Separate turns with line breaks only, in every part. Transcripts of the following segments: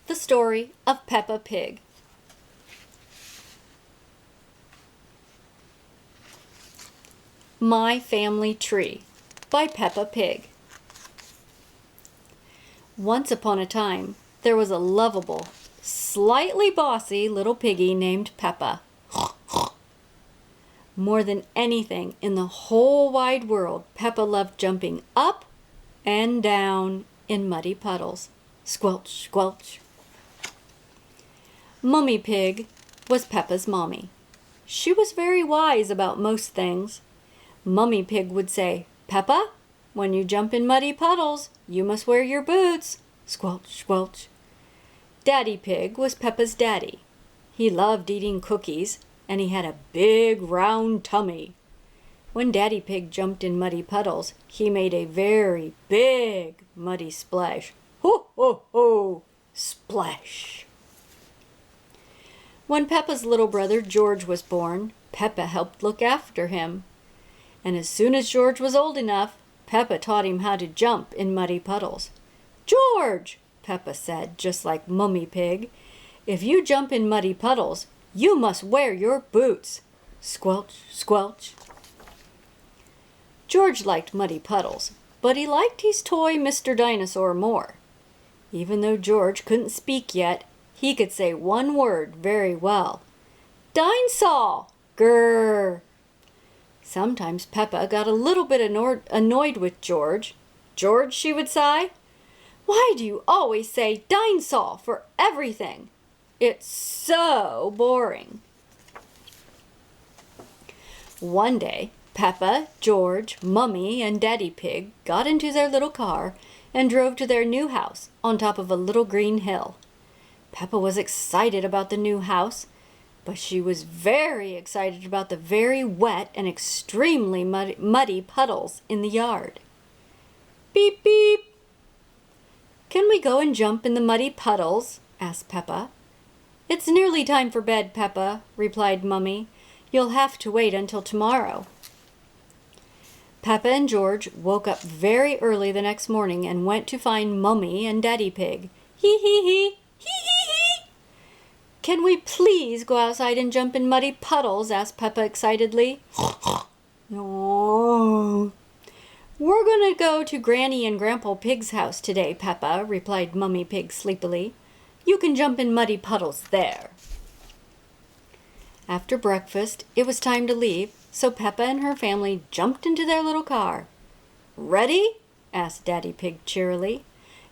The Story of Peppa Pig. My Family Tree by Peppa Pig. Once upon a time, there was a lovable, slightly bossy little piggy named Peppa. More than anything in the whole wide world, Peppa loved jumping up and down in muddy puddles. Squelch, squelch. Mummy Pig was Peppa's mommy. She was very wise about most things. Mummy Pig would say, "Peppa, when you jump in muddy puddles, you must wear your boots." Squelch, squelch. Daddy Pig was Peppa's daddy. He loved eating cookies, and he had a big round tummy. When Daddy Pig jumped in muddy puddles, he made a very big muddy splash. Ho, ho, ho! Splash! When Peppa's little brother George was born, Peppa helped look after him. And as soon as George was old enough, Peppa taught him how to jump in muddy puddles. "George," Peppa said, just like Mummy Pig, "if you jump in muddy puddles, you must wear your boots." Squelch, squelch. George liked muddy puddles, but he liked his toy Mr. Dinosaur more. Even though George couldn't speak yet, he could say one word very well. "Dinosaur! Grrr!" Sometimes Peppa got a little bit annoyed with George. "George," she would sigh, "why do you always say dinosaur for everything? It's so boring." One day, Peppa, George, Mummy, and Daddy Pig got into their little car and drove to their new house on top of a little green hill. Peppa was excited about the new house, but she was very excited about the very wet and extremely muddy puddles in the yard. Beep, beep. "Can we go and jump in the muddy puddles?" asked Peppa. "It's nearly time for bed, Peppa," replied Mummy. "You'll have to wait until tomorrow." Peppa and George woke up very early the next morning and went to find Mummy and Daddy Pig. "Hee hee hee! Hee hee hee!" "Can we please go outside and jump in muddy puddles?" asked Peppa excitedly. "Oh, we're going to go to Granny and Grandpa Pig's house today, Peppa," replied Mummy Pig sleepily. "You can jump in muddy puddles there." After breakfast, it was time to leave, so Peppa and her family jumped into their little car. "Ready?" asked Daddy Pig cheerily.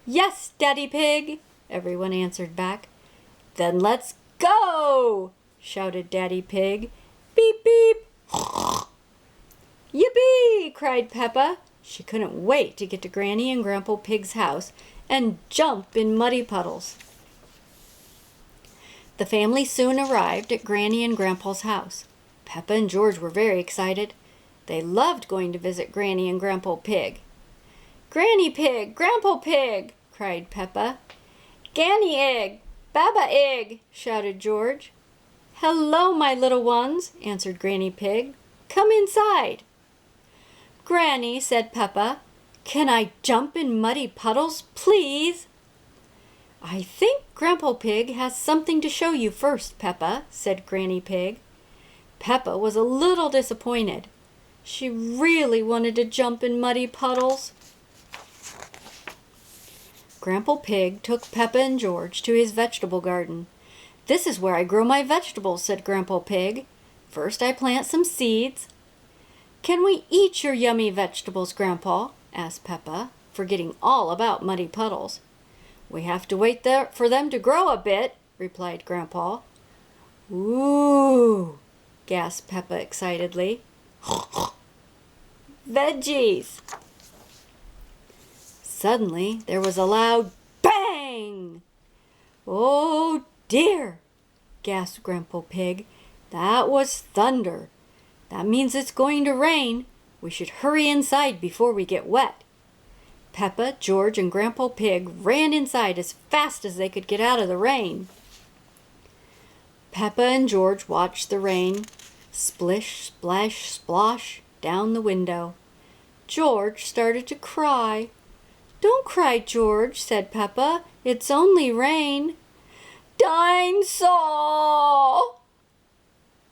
"Yes, Daddy Pig," everyone answered back. "Then let's go!" shouted Daddy Pig. "Beep, beep!" "Yippee!" cried Peppa. She couldn't wait to get to Granny and Grandpa Pig's house and jump in muddy puddles. The family soon arrived at Granny and Grandpa's house. Peppa and George were very excited. They loved going to visit Granny and Grandpa Pig. "Granny Pig! Grandpa Pig!" cried Peppa. "Ganny Egg! Baba Egg!" shouted George. "Hello, my little ones," answered Granny Pig. "Come inside." "Granny," said Peppa, "can I jump in muddy puddles, please?" "I think Grandpa Pig has something to show you first, Peppa," said Granny Pig. Peppa was a little disappointed. She really wanted to jump in muddy puddles. Grandpa Pig took Peppa and George to his vegetable garden. "This is where I grow my vegetables," said Grandpa Pig. "First I plant some seeds." "Can we eat your yummy vegetables, Grandpa?" asked Peppa, forgetting all about muddy puddles. "We have to wait there for them to grow a bit," replied Grandpa. "Ooh!" gasped Peppa excitedly. "Veggies!" Suddenly, there was a loud bang! "Oh dear!" gasped Grandpa Pig. "That was thunder. That means it's going to rain. We should hurry inside before we get wet." Peppa, George, and Grandpa Pig ran inside as fast as they could get out of the rain. Peppa and George watched the rain splish, splash, splosh down the window. George started to cry. "Don't cry, George," said Peppa. "It's only rain." Dinosaur!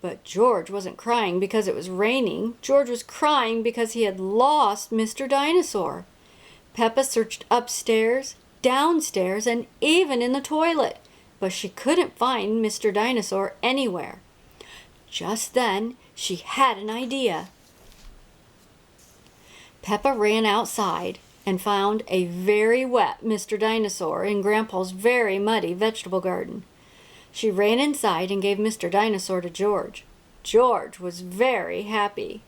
But George wasn't crying because it was raining. George was crying because he had lost Mr. Dinosaur. Peppa searched upstairs, downstairs, and even in the toilet, but she couldn't find Mr. Dinosaur anywhere. Just then, she had an idea. Peppa ran outside and found a very wet Mr. Dinosaur in Grandpa's very muddy vegetable garden. She ran inside and gave Mr. Dinosaur to George. George was very happy.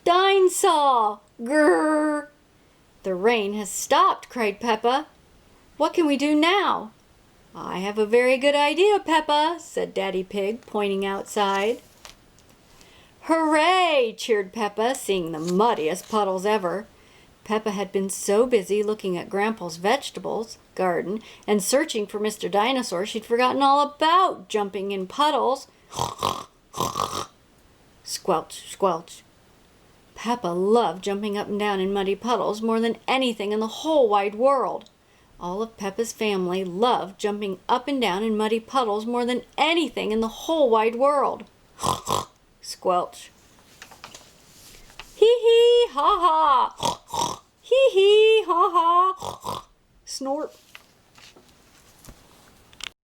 Dinosaur! Grrr! The rain has stopped, cried Peppa. What can we do now? I have a very good idea, Peppa, said Daddy Pig, pointing outside. Hooray! Cheered Peppa, seeing the muddiest puddles ever. Peppa had been so busy looking at Grandpa's vegetables garden and searching for Mr. Dinosaur she'd forgotten all about jumping in puddles. Squelch, squelch. Peppa loved jumping up and down in muddy puddles more than anything in the whole wide world. All of Peppa's family loved jumping up and down in muddy puddles more than anything in the whole wide world. Squelch. Hee hee ha ha. Hee hee ha ha. Snort.